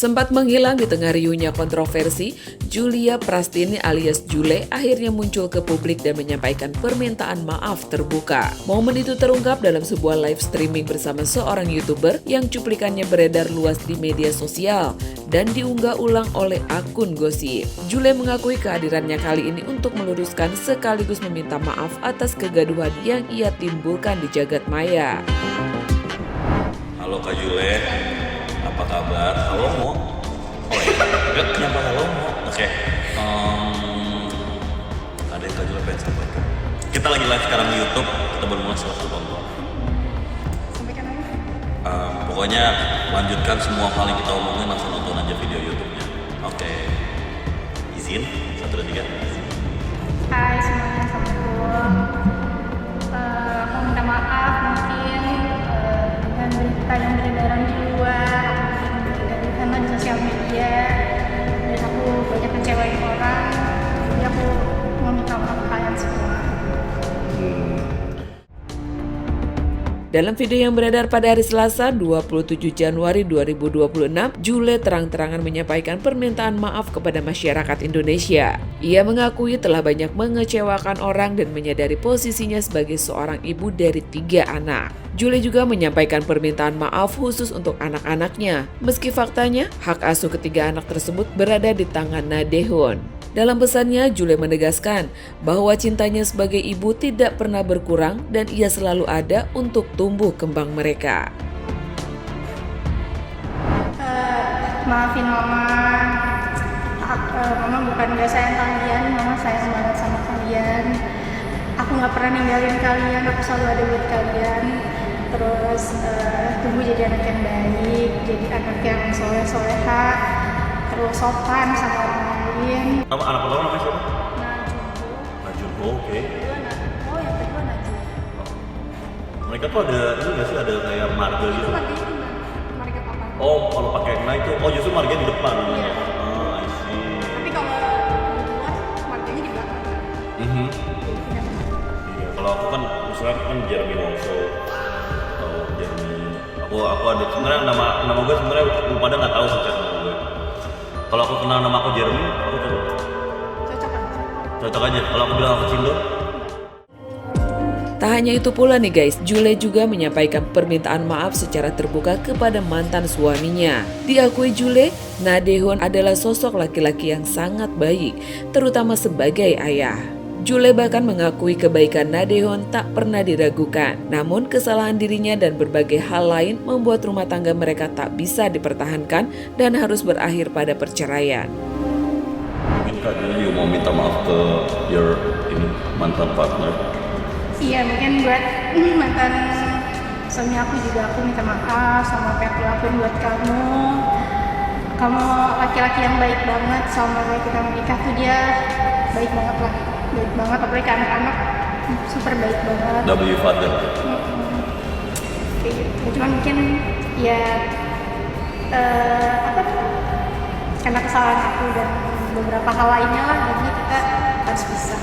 Sempat menghilang di tengah riuhnya kontroversi, Julia Prastini alias Jule akhirnya muncul ke publik dan menyampaikan permintaan maaf terbuka. Momen itu terungkap dalam sebuah live streaming bersama seorang YouTuber yang cuplikannya beredar luas di media sosial dan diunggah ulang oleh akun gosip. Jule mengakui kehadirannya kali ini untuk meluruskan sekaligus meminta maaf atas kegaduhan yang ia timbulkan di jagat maya. Halo Kak Jule, apa kabar? Halo Mo. Oh ya, nyapa halo Mo. Oke. Ada yang Kak Jule pengen sampaikan. Kita lagi live sekarang di YouTube. Kita baru mulai selesai tonton. Sampaikan apa? Pokoknya lanjutkan semua hal yang kita omongin, langsung nonton aja video YouTube-nya. Oke. Izin 1, 2, 3. Hai semuanya, Assalamualaikum. Aku minta maaf mungkin dengan berita yang beredaran di luar, karena di sosial media, dan aku banyak kecewain orang. Jadi aku mau minta maaf ke kalian semua. Dalam video yang beredar pada hari Selasa 27 Januari 2026, Jule terang-terangan menyampaikan permintaan maaf kepada masyarakat Indonesia. Ia mengakui telah banyak mengecewakan orang dan menyadari posisinya sebagai seorang ibu dari 3 anak. Jule juga menyampaikan permintaan maaf khusus untuk anak-anaknya, meski faktanya hak asuh ketiga anak tersebut berada di tangan Nadehon. Dalam pesannya, Jule menegaskan bahwa cintanya sebagai ibu tidak pernah berkurang dan ia selalu ada untuk tumbuh kembang mereka. Maafin mama. Mama bukan gak sayang kalian, mama sayang banget sama kalian. Aku gak pernah ninggalin kalian, aku selalu ada buat kalian. Terus tumbuh jadi anak yang baik, jadi anak yang soleh-soleha, terus sopan sama orang lain. Nama anak pertama namanya siapa? Najunho. Oke. Oh, yang kedua Najun. Mereka tuh ada ini nggak sih, ada kayak marga gitu? Marganya di mana? Marga papa. Oh, kalau pakai kena itu, justru marga di depan namanya. Iya. I see. Tapi kalau di luar, marganya di belakang. Iya, kalau aku kan, misalnya aku kan Jeremy Wongso atau Jeremy. Aku ada sebenarnya nama gue sebenarnya lu pada nggak tahu sih nama gue. Kalau aku kenal nama aku Jeremy, aku cocok aja. Kalau aku bilang aku Cindo. Tak hanya itu pula nih guys, Jule juga menyampaikan permintaan maaf secara terbuka kepada mantan suaminya. Diakui Jule, Nadehon adalah sosok laki-laki yang sangat baik, terutama sebagai ayah. Jule bahkan mengakui kebaikan Nadehon tak pernah diragukan. Namun kesalahan dirinya dan berbagai hal lain membuat rumah tangga mereka tak bisa dipertahankan dan harus berakhir pada perceraian. Mungkin Kak Juli mau minta maaf ke your mantan partner. Iya, mungkin buat mantan suami aku juga aku minta maaf sama apa yang aku lakuin buat kamu. Kamu laki-laki yang baik banget, selama kita menikah tuh dia baik banget lah. Baik banget, apalagi ke anak-anak super baik banget. W father. Kayak gitu. Cuma mungkin ya karena kesalahan aku dan beberapa hal lainnya lah, jadi kita harus pisah.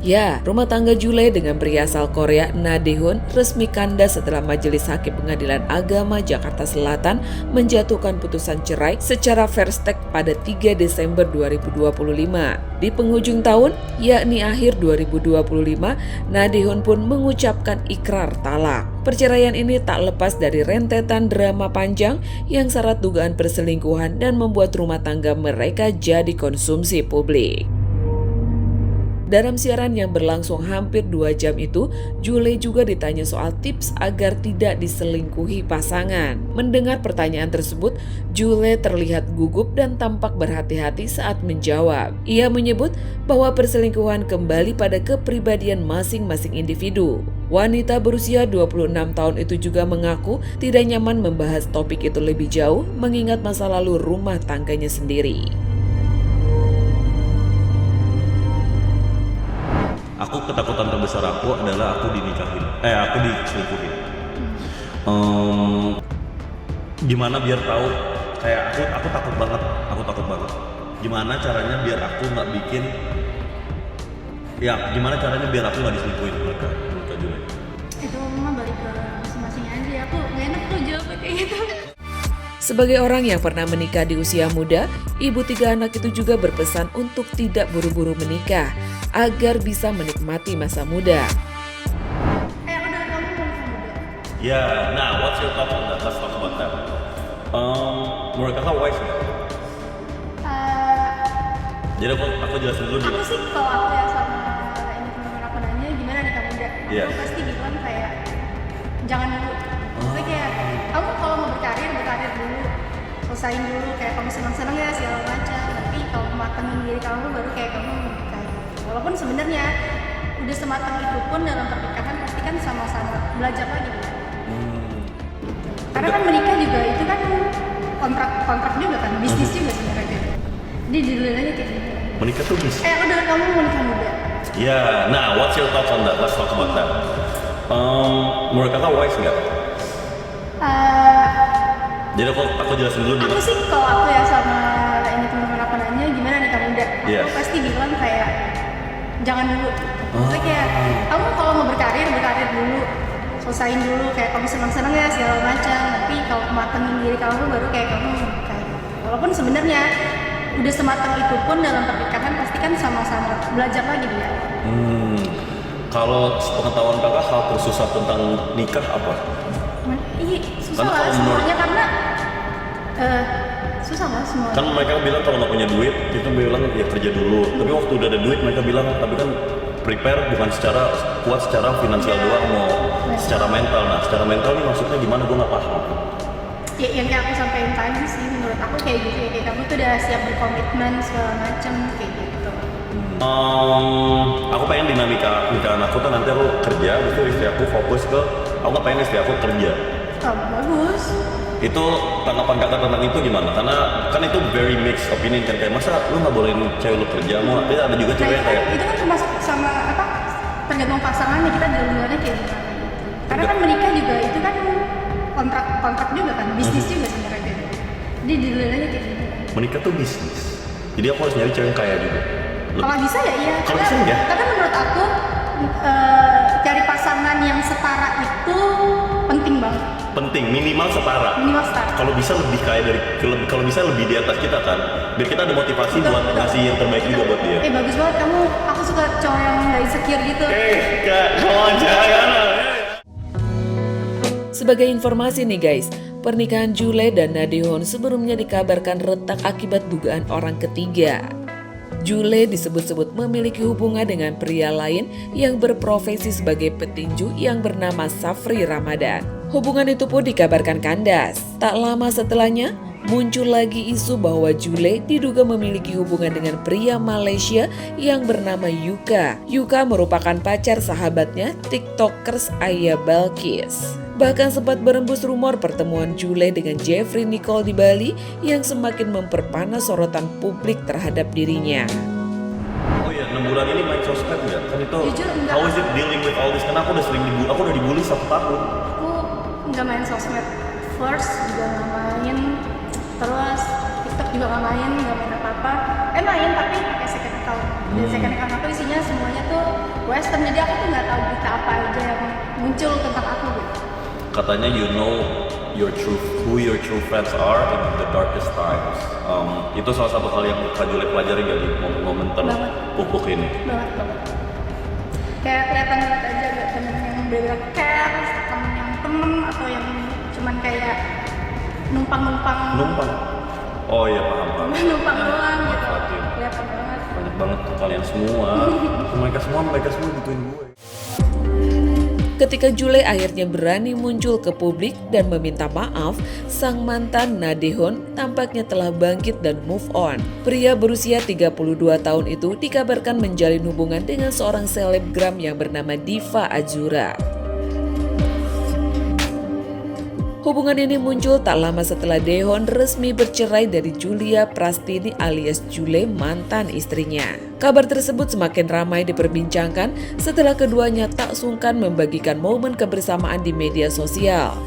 Ya, rumah tangga Jule dengan pria asal Korea Nadehon resmi kandas setelah Majelis Hakim Pengadilan Agama Jakarta Selatan menjatuhkan putusan cerai secara first take pada 3 Desember 2025. Di penghujung tahun, yakni akhir 2025, Nadehon pun mengucapkan ikrar talak. Perceraian ini tak lepas dari rentetan drama panjang yang syarat dugaan perselingkuhan dan membuat rumah tangga mereka jadi konsumsi publik. Dalam siaran yang berlangsung hampir 2 jam itu, Jule juga ditanya soal tips agar tidak diselingkuhi pasangan. Mendengar pertanyaan tersebut, Jule terlihat gugup dan tampak berhati-hati saat menjawab. Ia menyebut bahwa perselingkuhan kembali pada kepribadian masing-masing individu. Wanita berusia 26 tahun itu juga mengaku tidak nyaman membahas topik itu lebih jauh mengingat masa lalu rumah tangganya sendiri. Aku ketakutan terbesar aku adalah aku diselingkuhin. Gimana biar tahu? Kayak aku takut banget. Gimana caranya biar aku nggak bikin? Ya, gimana caranya biar aku nggak diselingkuhin mereka? Itu mah balik ke masing-masing aja. aku nggak enak tuh jawabnya kayak gitu. Sebagai orang yang pernah menikah di usia muda, ibu 3 anak itu juga berpesan untuk tidak buru-buru menikah agar bisa menikmati masa muda. Aku dari kamu mau nikah muda. Ya, nah, what's your thoughts on that? Let's talk about that. Menurut kakak wise nggak? Jadi aku jelasin dulu Aku sih kalau aku ya sama ini teman-teman aku nanya gimana nikah muda, Iya. aku pasti bilang kayak jangan dulu. Maksudnya kayak kamu kalau mau berkarir dulu, selesain dulu kayak kamu senang-senang ya segala macam. Tapi kalau matangin diri kamu baru kayak kamu menikah. Walaupun sebenarnya udah sematang itu pun dalam pernikahan pasti kan sama-sama belajar lagi. Karena kan menikah juga itu kan kontrak juga kan, bisnis juga sebenarnya. Jadi dilihatnya kayak gitu. menikah tuh bis. Aku dari kamu mau nikah muda. Ya, nah, what's your thoughts on that? Let's talk about that. Menurut kakak wise nggak? Jadi aku jelasin dulu Aku sih kalau aku ya sama ini teman-teman aku nanya gimana nikah muda, Iya. aku pasti bilang kayak jangan dulu. Maksudnya kayak kamu kalau mau berkarir dulu, selesain dulu kayak kamu senang-senang ya segala macam. Tapi kalau matangin diri kamu baru kayak kamu menikah. Walaupun sebenarnya udah sematang itu pun dalam pernikahan pasti kan sama-sama belajar lagi dia. Kalau sepengetahuan kakak hal tersusah tentang nikah apa? Iya, susah Karena lah kalau semuanya karena susah lah semua. Kan mereka bilang kalau nggak punya duit itu bilang ya kerja dulu. Tapi waktu udah ada duit mereka bilang tapi kan prepare bukan secara kuat secara finansial doang, mau secara mental. Nah, secara mental nih maksudnya gimana? Gue nggak paham. Ya, yang kayak aku sampaikan tadi sih menurut aku kayak gitu ya, kayak kamu tuh udah siap berkomitmen segala macem kayak gitu. Aku pengen dinamika nikahan aku tuh nanti aku kerja, itu istri aku fokus ke, aku nggak pengen istri aku kerja. Oh, bagus. Itu tanggapan kakak tentang itu gimana? Karena kan itu very mixed opinion kan, kayak masa lu nggak bolehin cewek lu kerja, mau tapi ada juga cewek yang kayak itu kan termasuk sama apa tergantung pasangannya, kita duluannya kayak gimana gitu. Karena kan menikah juga itu kan kontrak juga kan, bisnis juga sebenarnya gitu. Jadi duluannya kayak gitu. menikah tuh bisnis. Jadi aku harus nyari cewek yang kaya juga. Kalau bisa ya iya. Kalau bisa ya. Karena menurut aku cari pasangan yang setara itu penting banget. Penting, minimal setara. Minimal setara. Kalau bisa lebih kaya dari, kalau bisa lebih di atas kita kan, biar kita ada motivasi buat ngasih yang terbaik juga buat dia. Bagus banget kamu. Aku suka cowok yang nggak insecure gitu. Kak, jangan. Sebagai informasi nih guys, pernikahan Jule dan Nadehon sebelumnya dikabarkan retak akibat dugaan orang ketiga. Jule disebut-sebut memiliki hubungan dengan pria lain yang berprofesi sebagai petinju yang bernama Safri Ramadan. Hubungan itu pun dikabarkan kandas. Tak lama setelahnya, muncul lagi isu bahwa Jule diduga memiliki hubungan dengan pria Malaysia yang bernama Yuka. Yuka merupakan pacar sahabatnya, TikTokers Aya Balkis. Bahkan sempat berembus rumor pertemuan Jule dengan Jeffrey Nicole di Bali yang semakin memperpanas sorotan publik terhadap dirinya. Oh iya, 6 bulan ini main sosmed nggak? Kan itu, Jujur, enggak. how is it dealing with all this? Karena aku udah sering dibully, aku udah dibully 1 tahun. Aku nggak main sosmed, first juga nggak main, terus TikTok juga nggak main apa-apa. Main tapi pakai second account. Dan second account aku isinya semuanya tuh western, jadi aku tuh nggak tahu berita apa aja yang muncul tentang aku gitu. Katanya you know who your true friends are in the darkest times. Itu salah satu hal yang Kak Jule pelajari dari momen terpupuk ini. Banget. Kayak kelihatan banget aja gak temen yang bener-bener care, temen yang temen atau yang cuman kayak numpang. Oh iya, paham. Numpang doang gitu. Manfaatin. Kelihatan banget. Banyak banget tuh kalian semua. mereka semua butuhin gue. Ketika Jule akhirnya berani muncul ke publik dan meminta maaf, sang mantan Nadehon tampaknya telah bangkit dan move on. Pria berusia 32 tahun itu dikabarkan menjalin hubungan dengan seorang selebgram yang bernama Diva Azura. Hubungan ini muncul tak lama setelah Dehon resmi bercerai dari Julia Prastini alias Jule, mantan istrinya. Kabar tersebut semakin ramai diperbincangkan setelah keduanya tak sungkan membagikan momen kebersamaan di media sosial.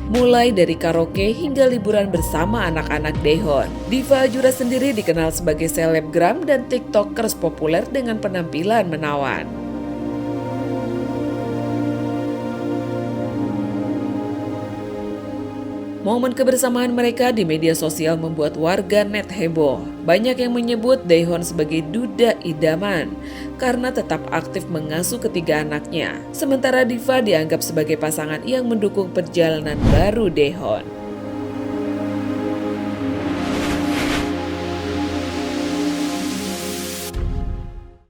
Mulai dari karaoke hingga liburan bersama anak-anak Dehon. Diva Azura sendiri dikenal sebagai selebgram dan tiktokers populer dengan penampilan menawan. Momen kebersamaan mereka di media sosial membuat warga net heboh. Banyak yang menyebut Daejeon sebagai duda idaman karena tetap aktif mengasuh ketiga anaknya. Sementara Diva dianggap sebagai pasangan yang mendukung perjalanan baru Daejeon.